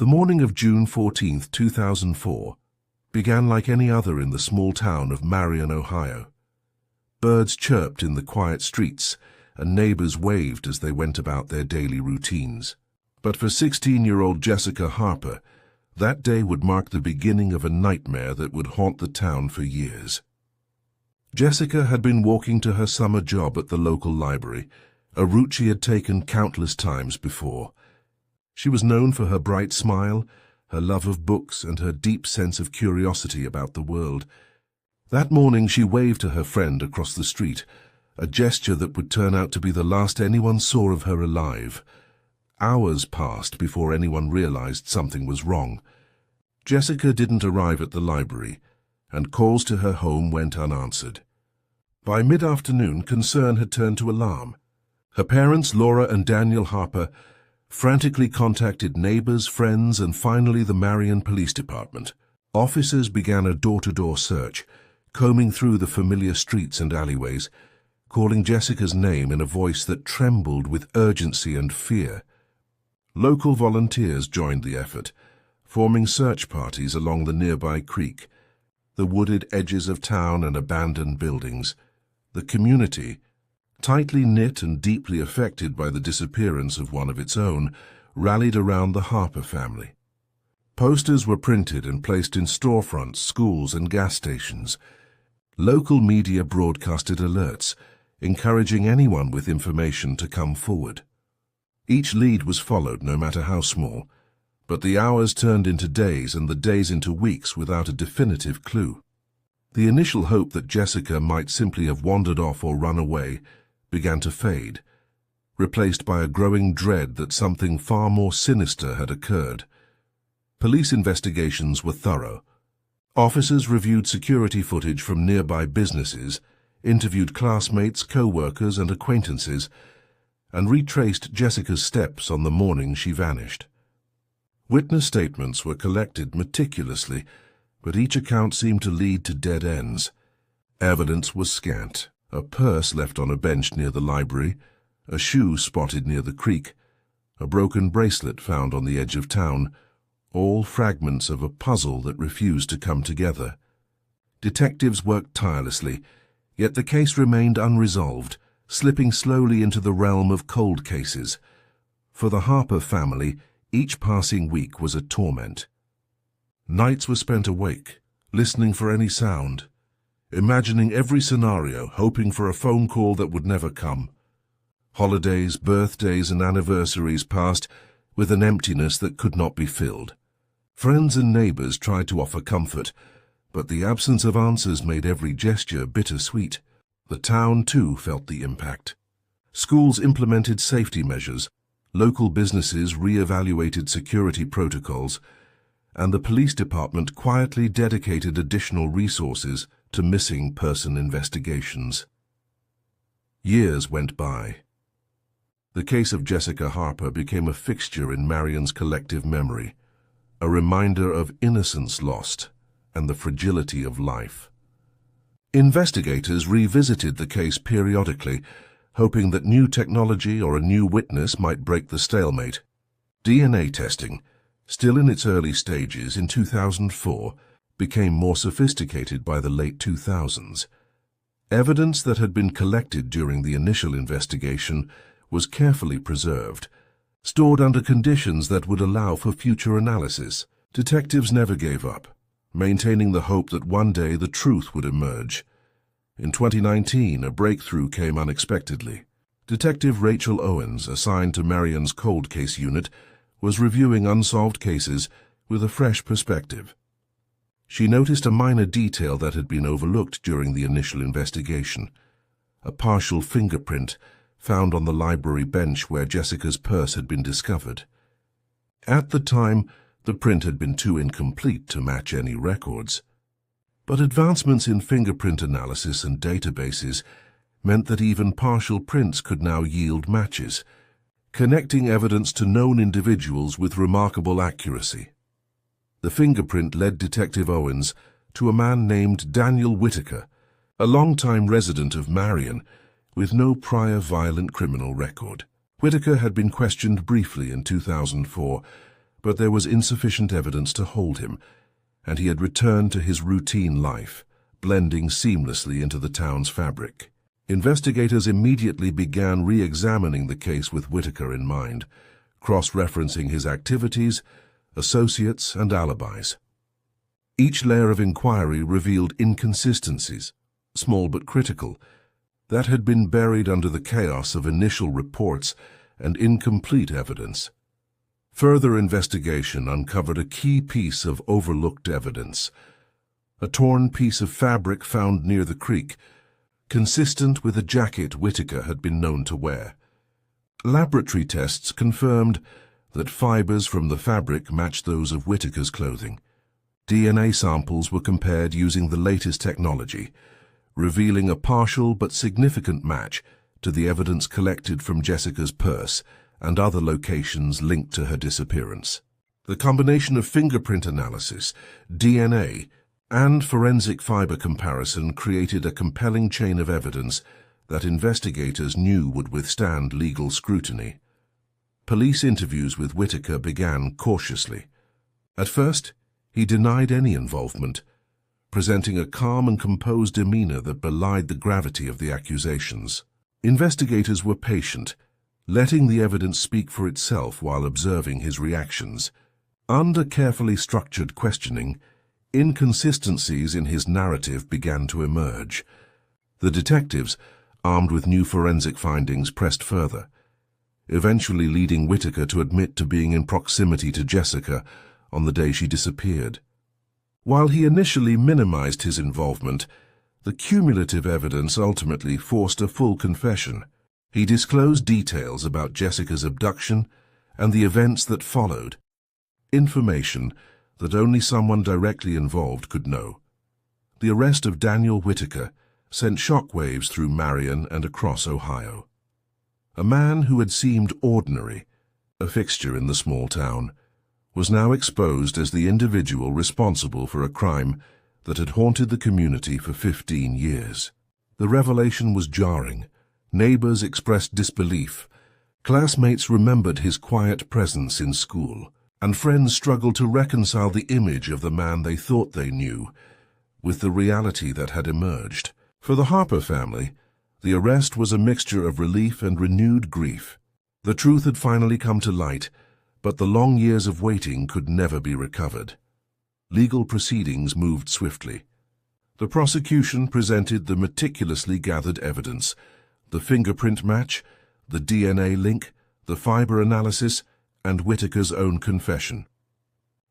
The morning of June 14, 2004, began like any other in the small town of Marion, Ohio. Birds chirped in the quiet streets, and neighbors waved as they went about their daily routines. But for 16-year-old Jessica Harper, that day would mark the beginning of a nightmare that would haunt the town for years. Jessica had been walking to her summer job at the local library, a route she had taken countless times before. She was known for her bright smile, her love of books, and her deep sense of curiosity about the world. That morning she waved to her friend across the street, a gesture that would turn out to be the last anyone saw of her alive. Hours passed before anyone realized something was wrong. Jessica didn't arrive at the library, and calls to her home went unanswered. By mid-afternoon, concern had turned to alarm. Her parents, Laura and Daniel Harper, frantically contacted neighbors, friends, and finally the Marion Police Department. Officers began a door-to-door search, combing through the familiar streets and alleyways, calling Jessica's name in a voice that trembled with urgency and fear. Local volunteers joined the effort, forming search parties along the nearby creek, the wooded edges of town and abandoned buildings. The community, tightly knit and deeply affected by the disappearance of one of its own, rallied around the Harper family. Posters were printed and placed in storefronts, schools, and gas stations. Local media broadcasted alerts, encouraging anyone with information to come forward. Each lead was followed, no matter how small, but the hours turned into days and the days into weeks without a definitive clue. The initial hope that Jessica might simply have wandered off or run away began to fade, replaced by a growing dread that something far more sinister had occurred. Police investigations were thorough. Officers reviewed security footage from nearby businesses, interviewed classmates, co-workers, and acquaintances, and retraced Jessica's steps on the morning she vanished. Witness statements were collected meticulously, but each account seemed to lead to dead ends. Evidence was scant. A purse left on a bench near the library, a shoe spotted near the creek, a broken bracelet found on the edge of town, all fragments of a puzzle that refused to come together. Detectives worked tirelessly, yet the case remained unresolved, slipping slowly into the realm of cold cases. For the Harper family, each passing week was a torment. Nights were spent awake, listening for any sound, imagining every scenario, hoping for a phone call that would never come. Holidays, birthdays, and anniversaries passed with an emptiness that could not be filled. Friends and neighbors tried to offer comfort, but the absence of answers made every gesture bittersweet. The town, too, felt the impact. Schools implemented safety measures, local businesses re-evaluated security protocols, and the police department quietly dedicated additional resources to missing person investigations. Years went by. The case of Jessica Harper became a fixture in Marion's collective memory, a reminder of innocence lost and the fragility of life. Investigators revisited the case periodically, hoping that new technology or a new witness might break the stalemate. DNA testing, still in its early stages in 2004, became more sophisticated by the late 2000s. Evidence that had been collected during the initial investigation was carefully preserved, stored under conditions that would allow for future analysis. Detectives never gave up, maintaining the hope that one day the truth would emerge. In 2019, a breakthrough came unexpectedly. Detective Rachel Owens, assigned to Marion's cold case unit, was reviewing unsolved cases with a fresh perspective. She noticed a minor detail that had been overlooked during the initial investigation: a partial fingerprint found on the library bench where Jessica's purse had been discovered. At the time, the print had been too incomplete to match any records. But advancements in fingerprint analysis and databases meant that even partial prints could now yield matches, connecting evidence to known individuals with remarkable accuracy. The fingerprint led Detective Owens to a man named Daniel Whitaker, a longtime resident of Marion with no prior violent criminal record. Whitaker had been questioned briefly in 2004, But there was insufficient evidence to hold him, and he had returned to his routine life, blending seamlessly into the town's fabric. Investigators immediately began re-examining the case with Whitaker in mind, cross-referencing his activities, associates, and alibis. Each layer of inquiry revealed inconsistencies, small but critical, that had been buried under the chaos of initial reports and incomplete evidence. Further investigation uncovered a key piece of overlooked evidence, a torn piece of fabric found near the creek, consistent with a jacket Whitaker had been known to wear. Laboratory tests confirmed that fibers from the fabric matched those of Whitaker's clothing. DNA samples were compared using the latest technology, revealing a partial but significant match to the evidence collected from Jessica's purse and other locations linked to her disappearance. The combination of fingerprint analysis, DNA, and forensic fiber comparison created a compelling chain of evidence that investigators knew would withstand legal scrutiny. Police interviews with Whitaker began cautiously. At first, he denied any involvement, presenting a calm and composed demeanor that belied the gravity of the accusations. Investigators were patient, letting the evidence speak for itself while observing his reactions. Under carefully structured questioning, inconsistencies in his narrative began to emerge. The detectives, armed with new forensic findings, pressed further, eventually leading Whitaker to admit to being in proximity to Jessica on the day she disappeared. While he initially minimized his involvement, the cumulative evidence ultimately forced a full confession. He disclosed details about Jessica's abduction and the events that followed, information that only someone directly involved could know. The arrest of Daniel Whitaker sent shockwaves through Marion and across Ohio. A man who had seemed ordinary, a fixture in the small town, was now exposed as the individual responsible for a crime that had haunted the community for 15 years. The revelation was jarring. Neighbors expressed disbelief. Classmates remembered his quiet presence in school, and friends struggled to reconcile the image of the man they thought they knew with the reality that had emerged. For the Harper family, the arrest was a mixture of relief and renewed grief. The truth had finally come to light, but the long years of waiting could never be recovered. Legal proceedings moved swiftly. The prosecution presented the meticulously gathered evidence, the fingerprint match, the DNA link, the fiber analysis, and Whitaker's own confession.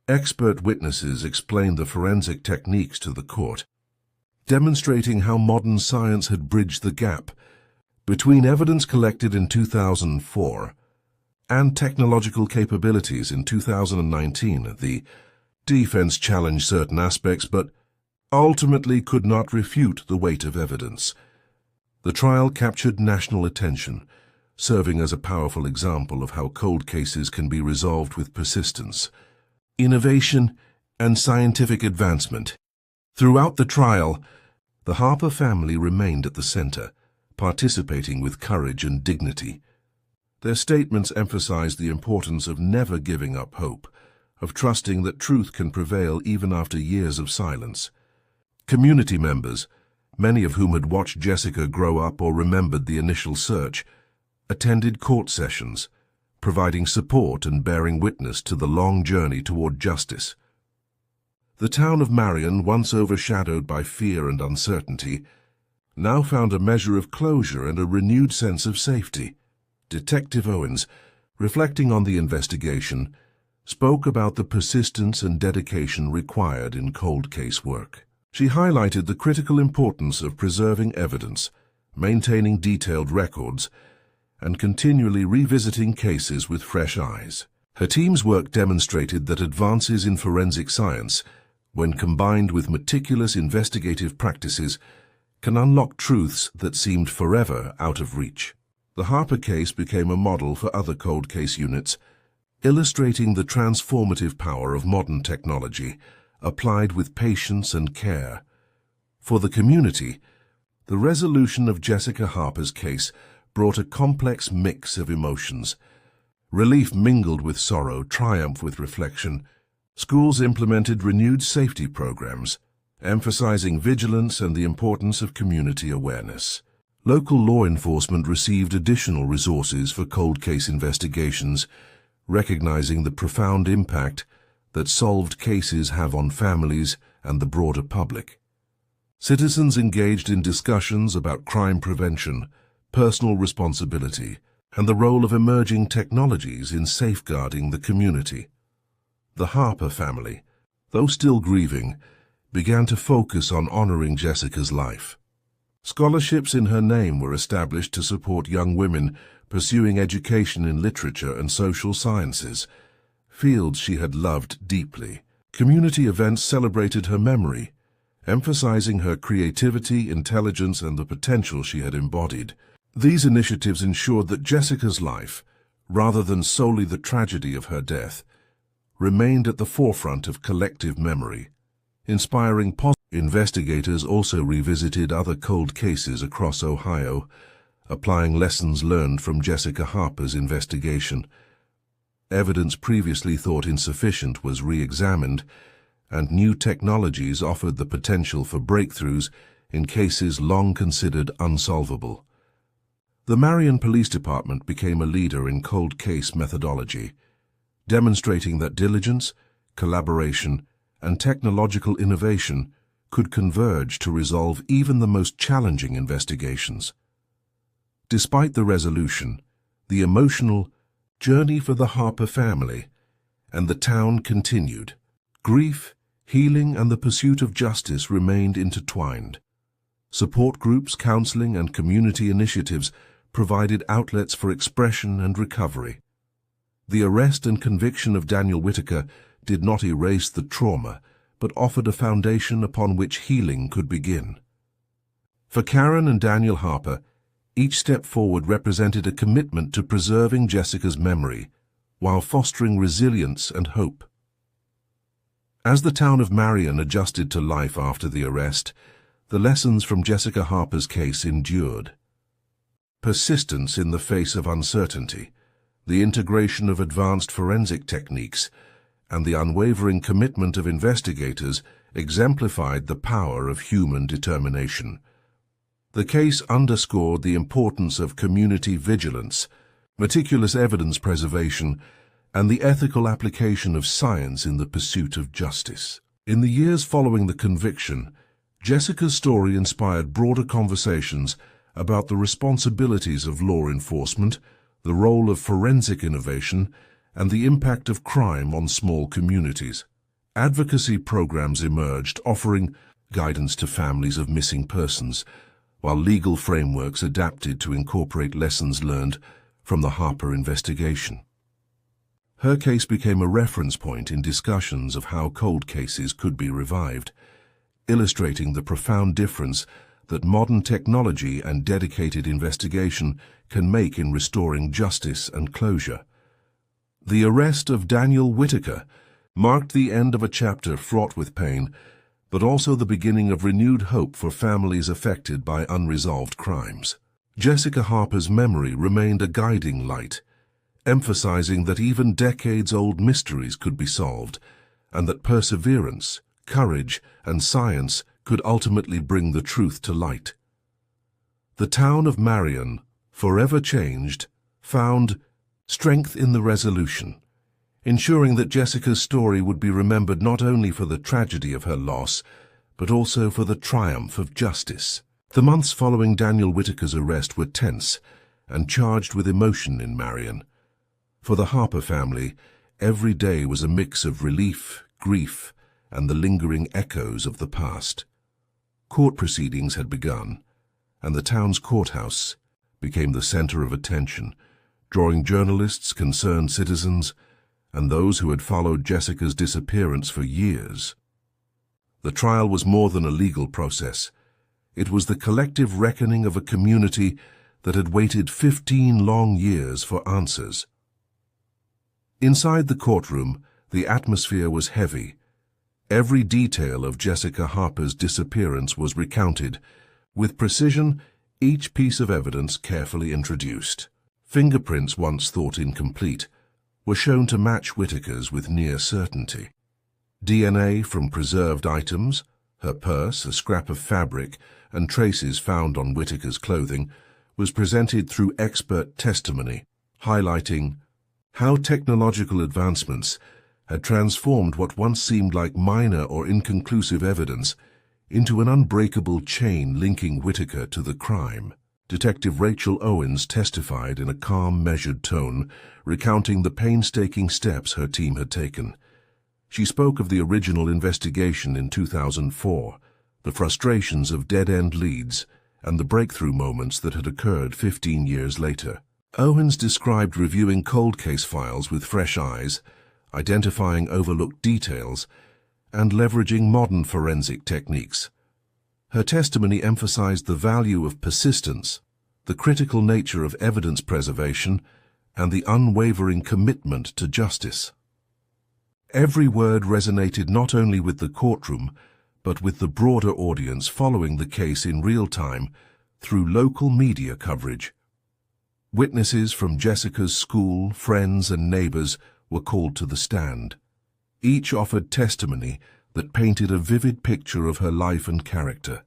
Expert witnesses explained the forensic techniques to the court, demonstrating how modern science had bridged the gap between evidence collected in 2004 and technological capabilities in 2019. The defense challenged certain aspects, but ultimately could not refute the weight of evidence. The trial captured national attention, serving as a powerful example of how cold cases can be resolved with persistence, innovation, and scientific advancement. Throughout the trial, the Harper family remained at the center, participating with courage and dignity. Their statements emphasized the importance of never giving up hope, of trusting that truth can prevail even after years of silence. Community members, many of whom had watched Jessica grow up or remembered the initial search, attended court sessions, providing support and bearing witness to the long journey toward justice. The town of Marion, once overshadowed by fear and uncertainty, now found a measure of closure and a renewed sense of safety. Detective Owens, reflecting on the investigation, spoke about the persistence and dedication required in cold case work. She highlighted the critical importance of preserving evidence, maintaining detailed records, and continually revisiting cases with fresh eyes. Her team's work demonstrated that advances in forensic science, when combined with meticulous investigative practices, can unlock truths that seemed forever out of reach. The Harper case became a model for other cold case units, illustrating the transformative power of modern technology, applied with patience and care. For the community, the resolution of Jessica Harper's case brought a complex mix of emotions. Relief mingled with sorrow, triumph with reflection. Schools implemented renewed safety programs, emphasizing vigilance and the importance of community awareness. Local law enforcement received additional resources for cold case investigations, recognizing the profound impact that solved cases have on families and the broader public. Citizens engaged in discussions about crime prevention, personal responsibility, and the role of emerging technologies in safeguarding the community. The Harper family, though still grieving, began to focus on honoring Jessica's life. Scholarships in her name were established to support young women pursuing education in literature and social sciences, fields she had loved deeply. Community events celebrated her memory, emphasizing her creativity, intelligence, and the potential she had embodied. These initiatives ensured that Jessica's life, rather than solely the tragedy of her death, remained at the forefront of collective memory, inspiring investigators also revisited other cold cases across Ohio, applying lessons learned from Jessica Harper's investigation. Evidence previously thought insufficient was re-examined, and new technologies offered the potential for breakthroughs in cases long considered unsolvable. The Marion Police Department became a leader in cold case methodology, demonstrating that diligence, collaboration, and technological innovation could converge to resolve even the most challenging investigations. Despite the resolution, the emotional journey for the Harper family and the town continued. Grief, healing, and the pursuit of justice remained intertwined. Support groups, counseling, and community initiatives provided outlets for expression and recovery. The arrest and conviction of Daniel Whitaker did not erase the trauma, but offered a foundation upon which healing could begin. For Karen and Daniel Harper, each step forward represented a commitment to preserving Jessica's memory, while fostering resilience and hope. As the town of Marion adjusted to life after the arrest, the lessons from Jessica Harper's case endured. Persistence in the face of uncertainty, the integration of advanced forensic techniques, and the unwavering commitment of investigators exemplified the power of human determination. The case underscored the importance of community vigilance, meticulous evidence preservation, and the ethical application of science in the pursuit of justice. In the years following the conviction, Jessica's story inspired broader conversations about the responsibilities of law enforcement, the role of forensic innovation, and the impact of crime on small communities. Advocacy programs emerged, offering guidance to families of missing persons, while legal frameworks adapted to incorporate lessons learned from the Harper investigation. Her case became a reference point in discussions of how cold cases could be revived, illustrating the profound difference that modern technology and dedicated investigation can make in restoring justice and closure. The arrest of Daniel Whitaker marked the end of a chapter fraught with pain, but also the beginning of renewed hope for families affected by unresolved crimes. Jessica Harper's memory remained a guiding light, emphasizing that even decades-old mysteries could be solved, and that perseverance, courage, and science could ultimately bring the truth to light. The town of Marion, forever changed, found strength in the resolution, ensuring that Jessica's story would be remembered not only for the tragedy of her loss, but also for the triumph of justice. The months following Daniel Whitaker's arrest were tense and charged with emotion in Marion. For the Harper family, every day was a mix of relief, grief, and the lingering echoes of the past. Court proceedings had begun, and the town's courthouse became the center of attention, drawing journalists, concerned citizens, and those who had followed Jessica's disappearance for years. The trial was more than a legal process. It was the collective reckoning of a community that had waited 15 long years for answers. Inside the courtroom, the atmosphere was heavy. Every detail of Jessica Harper's disappearance was recounted, with precision, each piece of evidence carefully introduced. Fingerprints, once thought incomplete, were shown to match Whitaker's with near certainty. DNA from preserved items, her purse, a scrap of fabric, and traces found on Whitaker's clothing, was presented through expert testimony, highlighting how technological advancements had transformed what once seemed like minor or inconclusive evidence into an unbreakable chain linking Whitaker to the crime. Detective Rachel Owens testified in a calm, measured tone, recounting the painstaking steps her team had taken. She spoke of the original investigation in 2004, the frustrations of dead-end leads, and the breakthrough moments that had occurred 15 years later. Owens described reviewing cold case files with fresh eyes, identifying overlooked details, and leveraging modern forensic techniques. Her testimony emphasized the value of persistence, the critical nature of evidence preservation, and the unwavering commitment to justice. Every word resonated not only with the courtroom, but with the broader audience following the case in real time through local media coverage. Witnesses from Jessica's school, friends, and neighbors were called to the stand. Each offered testimony that painted a vivid picture of her life and character.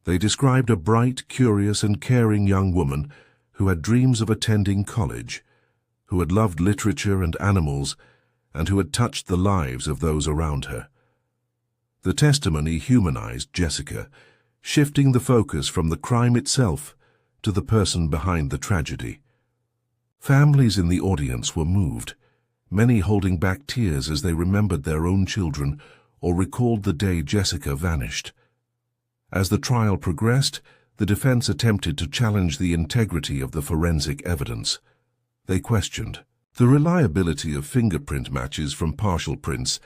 They described a bright, curious, and caring young woman who had dreams of attending college, who had loved literature and animals, and who had touched the lives of those around her. The testimony humanized Jessica, shifting the focus from the crime itself to the person behind the tragedy. Families in the audience were moved, many holding back tears as they remembered their own children or recalled the day Jessica vanished. As the trial progressed, the defense attempted to challenge the integrity of the forensic evidence. They questioned the reliability of fingerprint matches from partial prints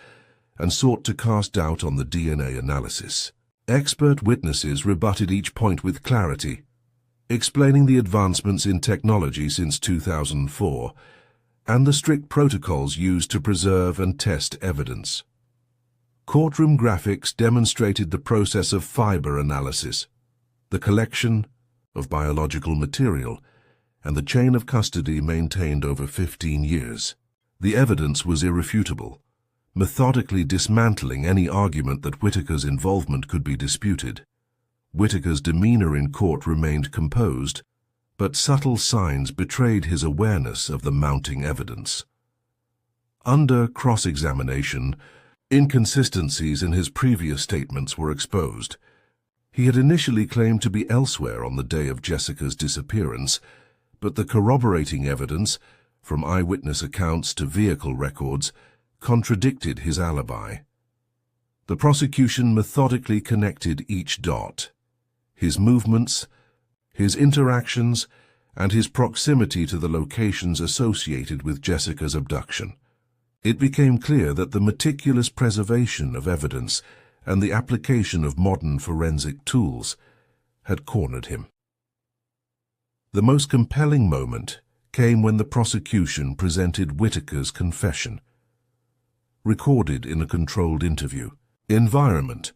and sought to cast doubt on the DNA analysis. Expert witnesses rebutted each point with clarity, explaining the advancements in technology since 2004 and the strict protocols used to preserve and test evidence. Courtroom graphics demonstrated the process of fiber analysis, the collection of biological material, and the chain of custody maintained over 15 years. The evidence was irrefutable, methodically dismantling any argument that Whitaker's involvement could be disputed. Whitaker's demeanor in court remained composed, but subtle signs betrayed his awareness of the mounting evidence. Under cross-examination, inconsistencies in his previous statements were exposed. He had initially claimed to be elsewhere on the day of Jessica's disappearance, but the corroborating evidence, from eyewitness accounts to vehicle records, contradicted his alibi. The prosecution methodically connected each dot: his movements, his interactions, and his proximity to the locations associated with Jessica's abduction. It became clear that the meticulous preservation of evidence and the application of modern forensic tools had cornered him. The most compelling moment came when the prosecution presented Whitaker's confession, recorded in a controlled interview. Environment.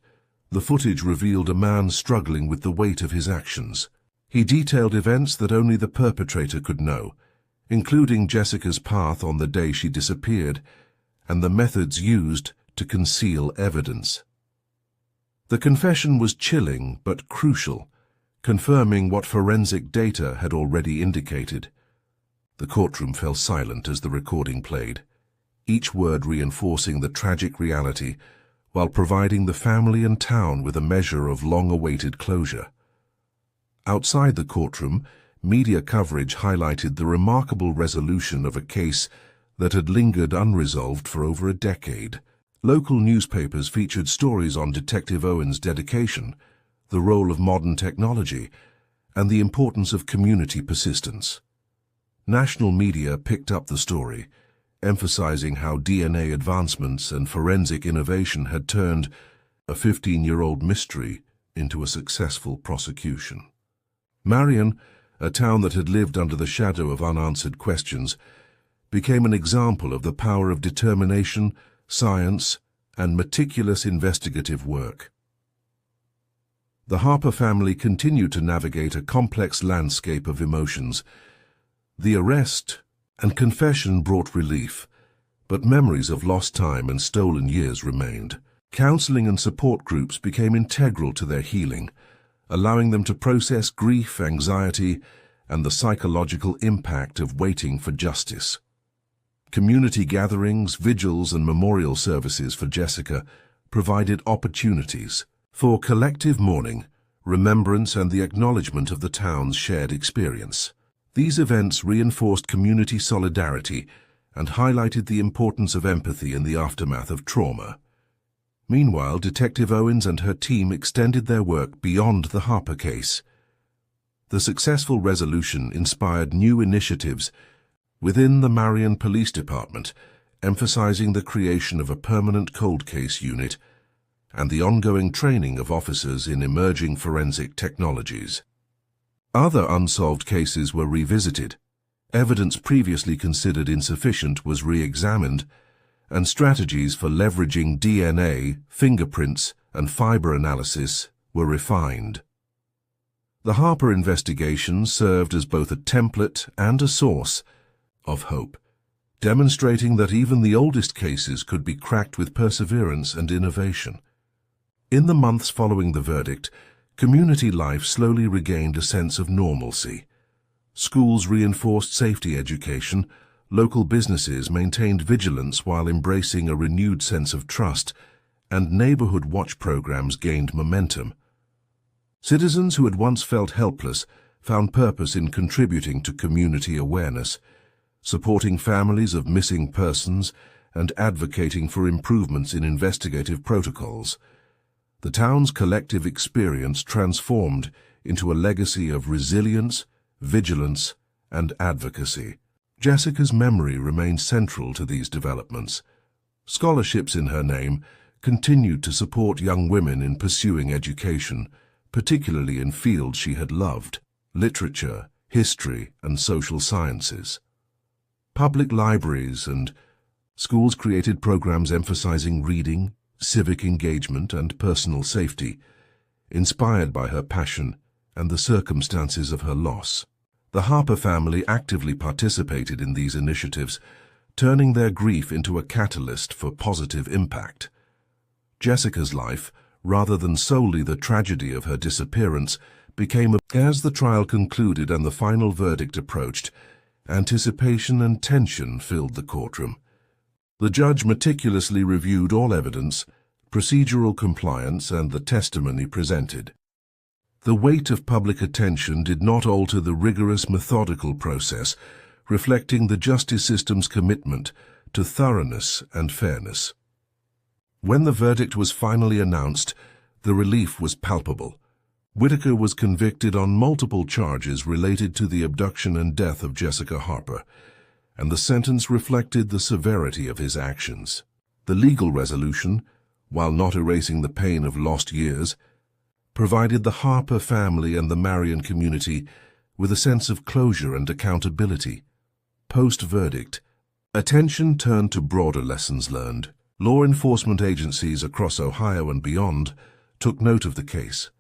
The footage revealed a man struggling with the weight of his actions. He detailed events that only the perpetrator could know, including Jessica's path on the day she disappeared and the methods used to conceal evidence. The confession was chilling but crucial, confirming what forensic data had already indicated. The courtroom fell silent as the recording played, each word reinforcing the tragic reality while providing the family and town with a measure of long-awaited closure. Outside the courtroom, media coverage highlighted the remarkable resolution of a case that had lingered unresolved for over a decade. Local newspapers featured stories on Detective Owens' dedication, the role of modern technology, and the importance of community persistence. National media picked up the story, emphasizing how DNA advancements and forensic innovation had turned a 15-year-old mystery into a successful prosecution. Marion, a town that had lived under the shadow of unanswered questions, became an example of the power of determination, science, and meticulous investigative work. The Harper family continued to navigate a complex landscape of emotions. The arrest and confession brought relief, but memories of lost time and stolen years remained. Counseling and support groups became integral to their healing, allowing them to process grief, anxiety, and the psychological impact of waiting for justice. Community gatherings, vigils, and memorial services for Jessica provided opportunities for collective mourning, remembrance, and the acknowledgement of the town's shared experience. These events reinforced community solidarity and highlighted the importance of empathy in the aftermath of trauma. Meanwhile, Detective Owens and her team extended their work beyond the Harper case. The successful resolution inspired new initiatives within the Marion Police Department, emphasizing the creation of a permanent cold case unit and the ongoing training of officers in emerging forensic technologies. Other unsolved cases were revisited, evidence previously considered insufficient was re-examined, and strategies for leveraging DNA, fingerprints, and fiber analysis were refined. The Harper investigation served as both a template and a source of hope, demonstrating that even the oldest cases could be cracked with perseverance and innovation. In the months following the verdict, community life slowly regained a sense of normalcy. Schools reinforced safety education, local businesses maintained vigilance while embracing a renewed sense of trust, and neighborhood watch programs gained momentum. Citizens who had once felt helpless found purpose in contributing to community awareness, supporting families of missing persons, and advocating for improvements in investigative protocols. The town's collective experience transformed into a legacy of resilience, vigilance, and advocacy. Jessica's memory remained central to these developments. Scholarships in her name continued to support young women in pursuing education, particularly in fields she had loved: literature, history, and social sciences. Public libraries and schools created programs emphasizing reading, civic engagement, and personal safety, inspired by her passion and the circumstances of her loss. The Harper family actively participated in these initiatives, turning their grief into a catalyst for positive impact. Jessica's life, rather than solely the tragedy of her disappearance, became as the trial concluded and the final verdict approached, anticipation and tension filled the courtroom. The judge meticulously reviewed all evidence, procedural compliance, and the testimony presented. The weight of public attention did not alter the rigorous, methodical process, reflecting the justice system's commitment to thoroughness and fairness. When the verdict was finally announced, the relief was palpable. Whitaker was convicted on multiple charges related to the abduction and death of Jessica Harper, and the sentence reflected the severity of his actions. The legal resolution, while not erasing the pain of lost years, provided the Harper family and the Marion community with a sense of closure and accountability. Post-verdict, attention turned to broader lessons learned. Law enforcement agencies across Ohio and beyond took note of the case,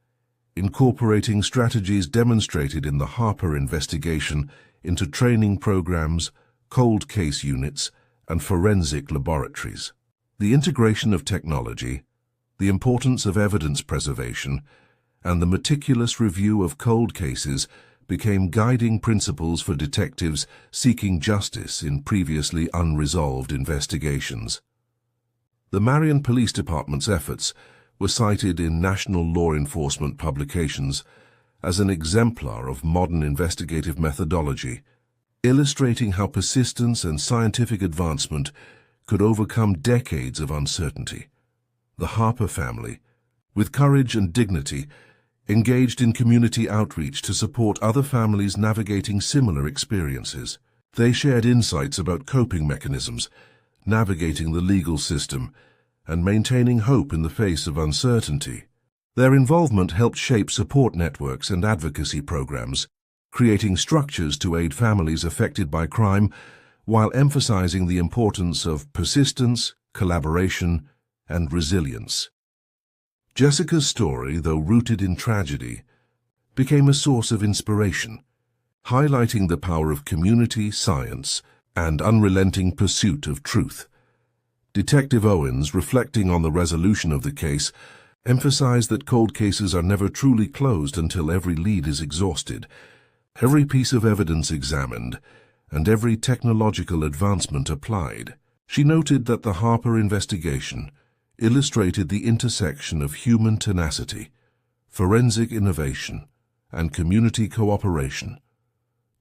incorporating strategies demonstrated in the Harper investigation into training programs, cold case units, and forensic laboratories. The integration of technology, the importance of evidence preservation, and the meticulous review of cold cases became guiding principles for detectives seeking justice in previously unresolved investigations. The Marion Police Department's efforts were cited in national law enforcement publications as an exemplar of modern investigative methodology, illustrating how persistence and scientific advancement could overcome decades of uncertainty. The Harper family, with courage and dignity, engaged in community outreach to support other families navigating similar experiences. They shared insights about coping mechanisms, navigating the legal system, and maintaining hope in the face of uncertainty. Their involvement helped shape support networks and advocacy programs, creating structures to aid families affected by crime while emphasizing the importance of persistence, collaboration, and resilience. Jessica's story, though rooted in tragedy, became a source of inspiration, highlighting the power of community, science, and unrelenting pursuit of truth. Detective Owens, reflecting on the resolution of the case, emphasized that cold cases are never truly closed until every lead is exhausted, every piece of evidence examined, and every technological advancement applied. She noted that the Harper investigation illustrated the intersection of human tenacity, forensic innovation, and community cooperation,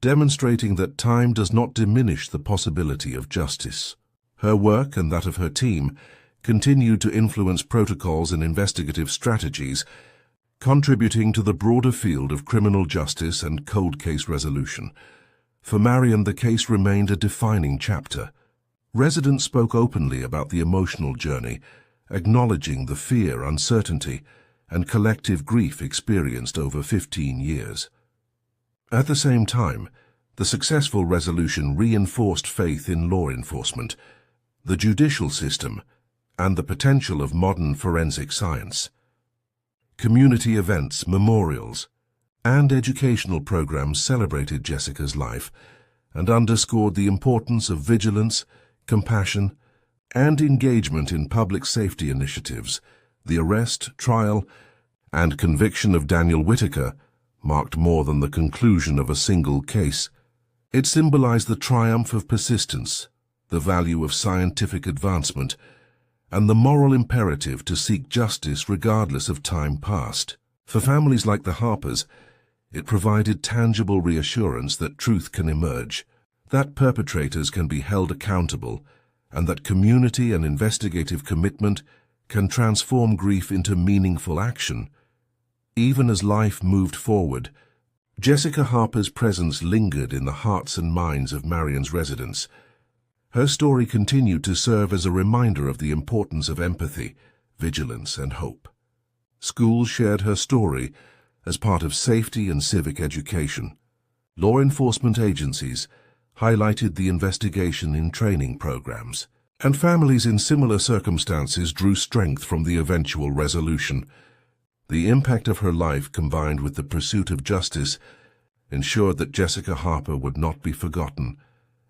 demonstrating that time does not diminish the possibility of justice. Her work and that of her team continued to influence protocols and investigative strategies, contributing to the broader field of criminal justice and cold case resolution. For Marion, the case remained a defining chapter. Residents spoke openly about the emotional journey, acknowledging the fear, uncertainty, and collective grief experienced over 15 years. At the same time, the successful resolution reinforced faith in law enforcement, the judicial system, and the potential of modern forensic science. Community events, memorials, and educational programs celebrated Jessica's life and underscored the importance of vigilance, compassion, and engagement in public safety initiatives. The arrest, trial, and conviction of Daniel Whitaker marked more than the conclusion of a single case. It symbolized the triumph of persistence, the value of scientific advancement, and the moral imperative to seek justice regardless of time past. For families like the Harpers, it provided tangible reassurance that truth can emerge, that perpetrators can be held accountable, and that community and investigative commitment can transform grief into meaningful action. Even as life moved forward, Jessica Harper's presence lingered in the hearts and minds of Marion's residents. Her story continued to serve as a reminder of the importance of empathy, vigilance, and hope. Schools shared her story as part of safety and civic education. Law enforcement agencies highlighted the investigation in training programs, and families in similar circumstances drew strength from the eventual resolution. The impact of her life, combined with the pursuit of justice, ensured that Jessica Harper would not be forgotten,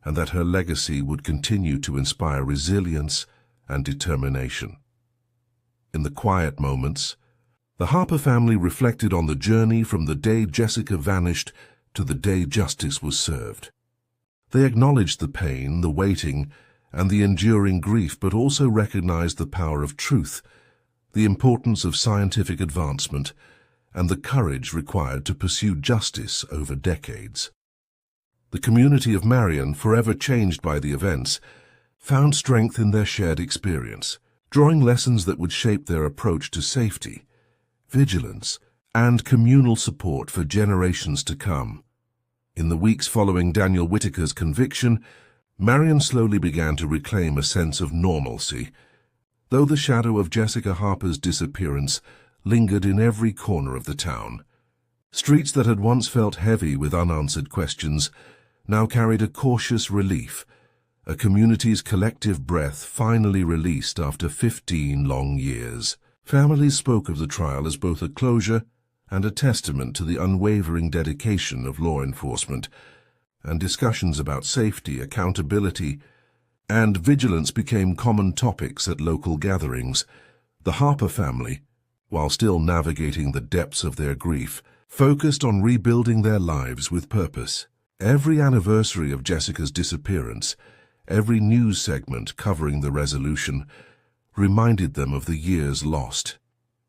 and that her legacy would continue to inspire resilience and determination. In the quiet moments, the Harper family reflected on the journey from the day Jessica vanished to the day justice was served. They acknowledged the pain, the waiting, and the enduring grief, but also recognized the power of truth, the importance of scientific advancement, and the courage required to pursue justice over decades. The community of Marion, forever changed by the events, found strength in their shared experience, drawing lessons that would shape their approach to safety, vigilance, and communal support for generations to come. In the weeks following Daniel Whitaker's conviction, Marion slowly began to reclaim a sense of normalcy, though the shadow of Jessica Harper's disappearance lingered in every corner of the town. Streets that had once felt heavy with unanswered questions now carried a cautious relief, a community's collective breath finally released after 15 long years. Families spoke of the trial as both a closure and a testament to the unwavering dedication of law enforcement, and discussions about safety, accountability, and vigilance became common topics at local gatherings. The Harper family, while still navigating the depths of their grief, focused on rebuilding their lives with purpose. Every anniversary of Jessica's disappearance, every news segment covering the resolution, reminded them of the years lost,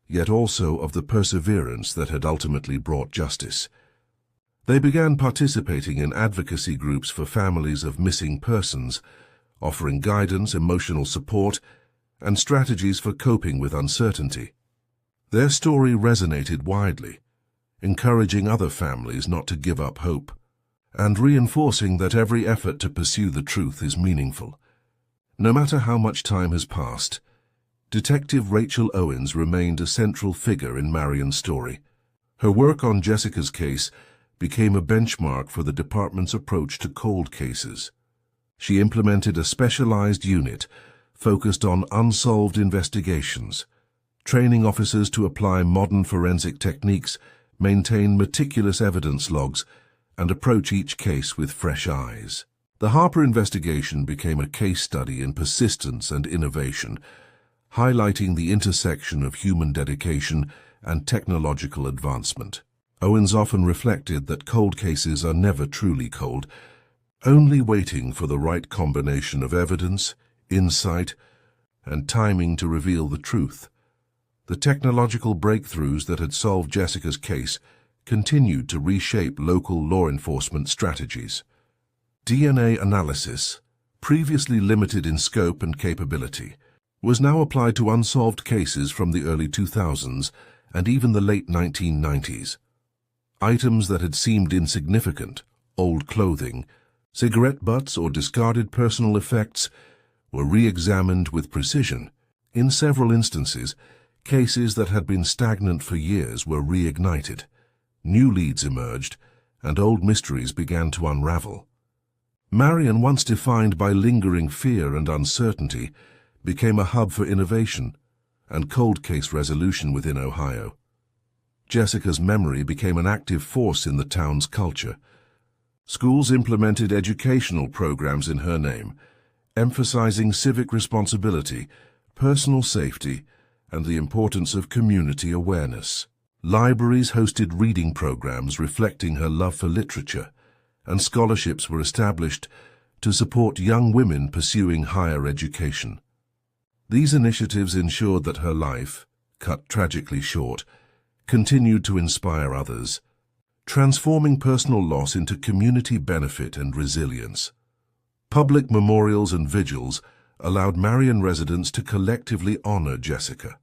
yet also of the perseverance that had ultimately brought justice. They began participating in advocacy groups for families of missing persons, offering guidance, emotional support, and strategies for coping with uncertainty. Their story resonated widely, encouraging other families not to give up hope, and reinforcing that every effort to pursue the truth is meaningful. No matter how much time has passed, Detective Rachel Owens remained a central figure in Marion's story. Her work on Jessica's case became a benchmark for the department's approach to cold cases. She implemented a specialized unit focused on unsolved investigations, training officers to apply modern forensic techniques, maintain meticulous evidence logs, and approach each case with fresh eyes. The Harper investigation became a case study in persistence and innovation, highlighting the intersection of human dedication and technological advancement. Owens often reflected that cold cases are never truly cold, only waiting for the right combination of evidence, insight, and timing to reveal the truth. The technological breakthroughs that had solved Jessica's case continued to reshape local law enforcement strategies. DNA analysis, previously limited in scope and capability, was now applied to unsolved cases from the early 2000s and even the late 1990s. Items that had seemed insignificant, old clothing, cigarette butts or discarded personal effects, were re-examined with precision. In several instances, cases that had been stagnant for years were reignited. New leads emerged, and old mysteries began to unravel. Marion, once defined by lingering fear and uncertainty, became a hub for innovation and cold case resolution within Ohio. Jessica's memory became an active force in the town's culture. Schools implemented educational programs in her name, emphasizing civic responsibility, personal safety, and the importance of community awareness. Libraries hosted reading programs reflecting her love for literature, and scholarships were established to support young women pursuing higher education. These initiatives ensured that her life, cut tragically short, continued to inspire others, transforming personal loss into community benefit and resilience. Public memorials and vigils allowed Marion residents to collectively honor Jessica.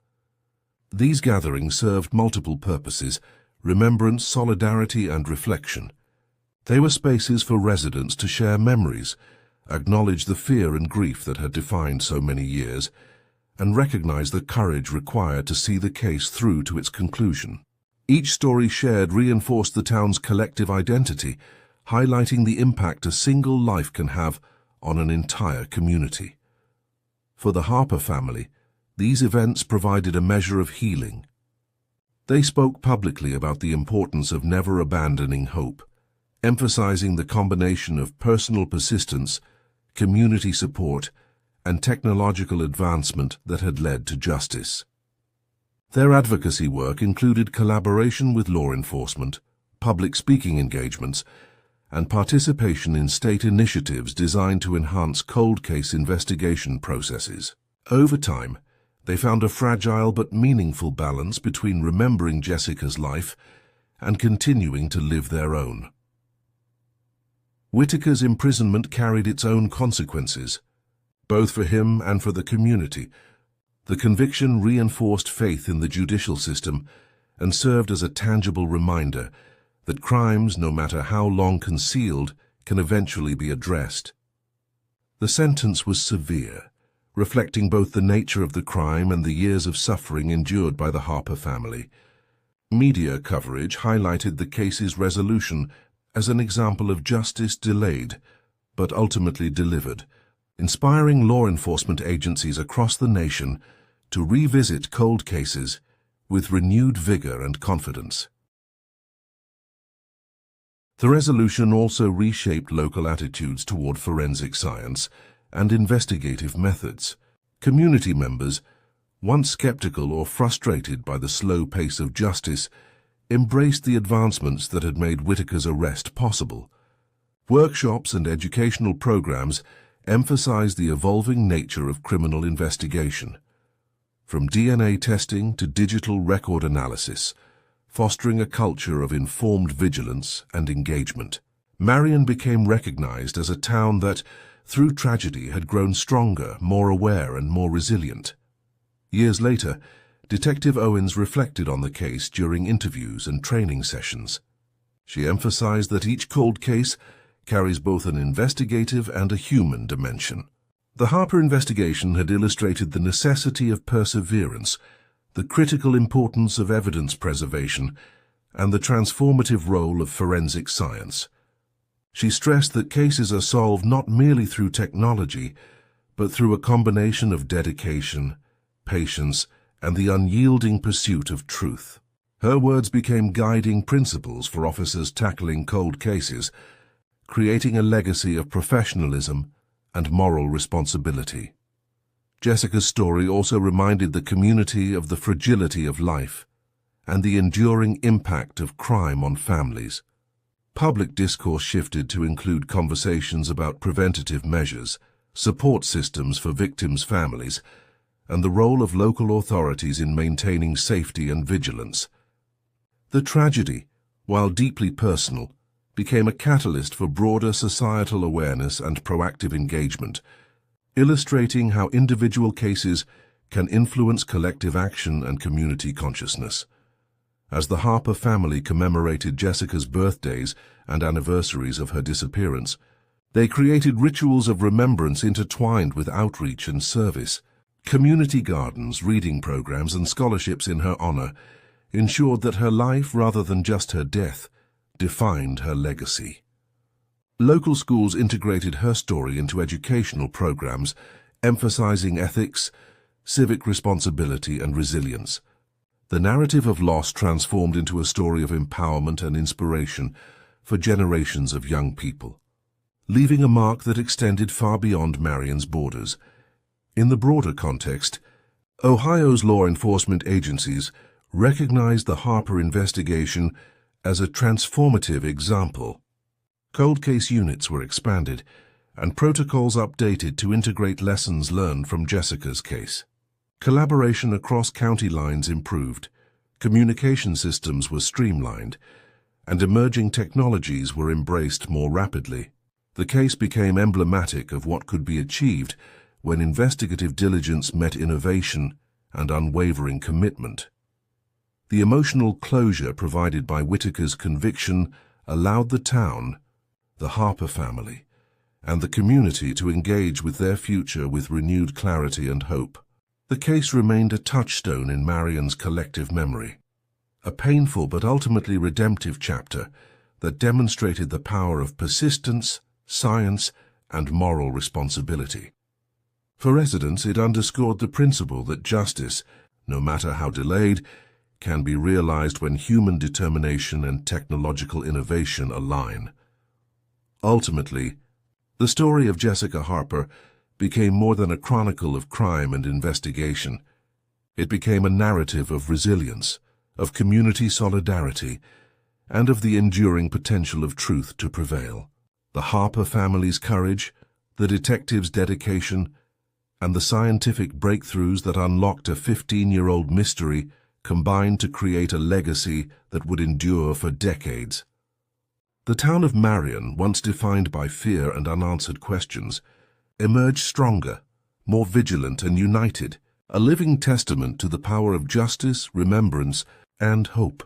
These gatherings served multiple purposes: remembrance, solidarity, and reflection. They were spaces for residents to share memories, acknowledge the fear and grief that had defined so many years, and recognize the courage required to see the case through to its conclusion. Each story shared reinforced the town's collective identity, highlighting the impact a single life can have on an entire community. For the Harper family, these events provided a measure of healing. They spoke publicly about the importance of never abandoning hope, emphasizing the combination of personal persistence, community support, and technological advancement that had led to justice. Their advocacy work included collaboration with law enforcement, public speaking engagements, and participation in state initiatives designed to enhance cold case investigation processes. Over time, they found a fragile but meaningful balance between remembering Jessica's life and continuing to live their own. Whitaker's imprisonment carried its own consequences, both for him and for the community. The conviction reinforced faith in the judicial system and served as a tangible reminder that crimes, no matter how long concealed, can eventually be addressed. The sentence was severe, reflecting both the nature of the crime and the years of suffering endured by the Harper family. Media coverage highlighted the case's resolution as an example of justice delayed, but ultimately delivered, inspiring law enforcement agencies across the nation to revisit cold cases with renewed vigor and confidence. The resolution also reshaped local attitudes toward forensic science and investigative methods. Community members, once skeptical or frustrated by the slow pace of justice, embraced the advancements that had made Whitaker's arrest possible. Workshops and educational programs emphasized the evolving nature of criminal investigation, from DNA testing to digital record analysis, fostering a culture of informed vigilance and engagement. Marion became recognized as a town that, through tragedy, had grown stronger, more aware, and more resilient. Years later, Detective Owens reflected on the case during interviews and training sessions. She emphasized that each cold case carries both an investigative and a human dimension. The Harper investigation had illustrated the necessity of perseverance, the critical importance of evidence preservation, and the transformative role of forensic science. She stressed that cases are solved not merely through technology, but through a combination of dedication, patience, and the unyielding pursuit of truth. Her words became guiding principles for officers tackling cold cases, creating a legacy of professionalism and moral responsibility. Jessica's story also reminded the community of the fragility of life and the enduring impact of crime on families. Public discourse shifted to include conversations about preventative measures, support systems for victims' families, and the role of local authorities in maintaining safety and vigilance. The tragedy, while deeply personal, became a catalyst for broader societal awareness and proactive engagement, illustrating how individual cases can influence collective action and community consciousness. As the Harper family commemorated Jessica's birthdays and anniversaries of her disappearance, they created rituals of remembrance intertwined with outreach and service. Community gardens, reading programs, and scholarships in her honor ensured that her life, rather than just her death, defined her legacy. Local schools integrated her story into educational programs, emphasizing ethics, civic responsibility, and resilience. The narrative of loss transformed into a story of empowerment and inspiration for generations of young people, leaving a mark that extended far beyond Marion's borders. In the broader context, Ohio's law enforcement agencies recognized the Harper investigation as a transformative example. Cold case units were expanded and protocols updated to integrate lessons learned from Jessica's case. Collaboration across county lines improved, communication systems were streamlined, and emerging technologies were embraced more rapidly. The case became emblematic of what could be achieved when investigative diligence met innovation and unwavering commitment. The emotional closure provided by Whitaker's conviction allowed the town, the Harper family, and the community to engage with their future with renewed clarity and hope. The case remained a touchstone in Marion's collective memory, a painful but ultimately redemptive chapter that demonstrated the power of persistence, science, and moral responsibility. For residents, it underscored the principle that justice, no matter how delayed, can be realized when human determination and technological innovation align. Ultimately, the story of Jessica Harper became more than a chronicle of crime and investigation. It became a narrative of resilience, of community solidarity, and of the enduring potential of truth to prevail. The Harper family's courage, the detectives' dedication, and the scientific breakthroughs that unlocked a 15-year-old mystery combined to create a legacy that would endure for decades. The town of Marion, once defined by fear and unanswered questions, emerged stronger, more vigilant and united, a living testament to the power of justice, remembrance, and hope.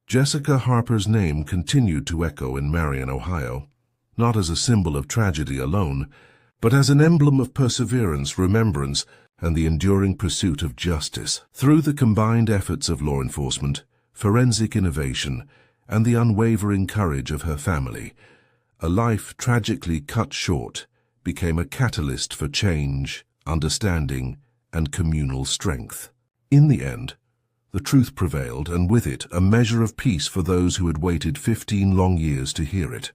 Jessica Harper's name continued to echo in Marion, Ohio, not as a symbol of tragedy alone, but as an emblem of perseverance, remembrance, and the enduring pursuit of justice. Through the combined efforts of law enforcement, forensic innovation, and the unwavering courage of her family, a life tragically cut short became a catalyst for change, understanding, and communal strength. In the end, the truth prevailed, and with it a measure of peace for those who had waited 15 long years to hear it.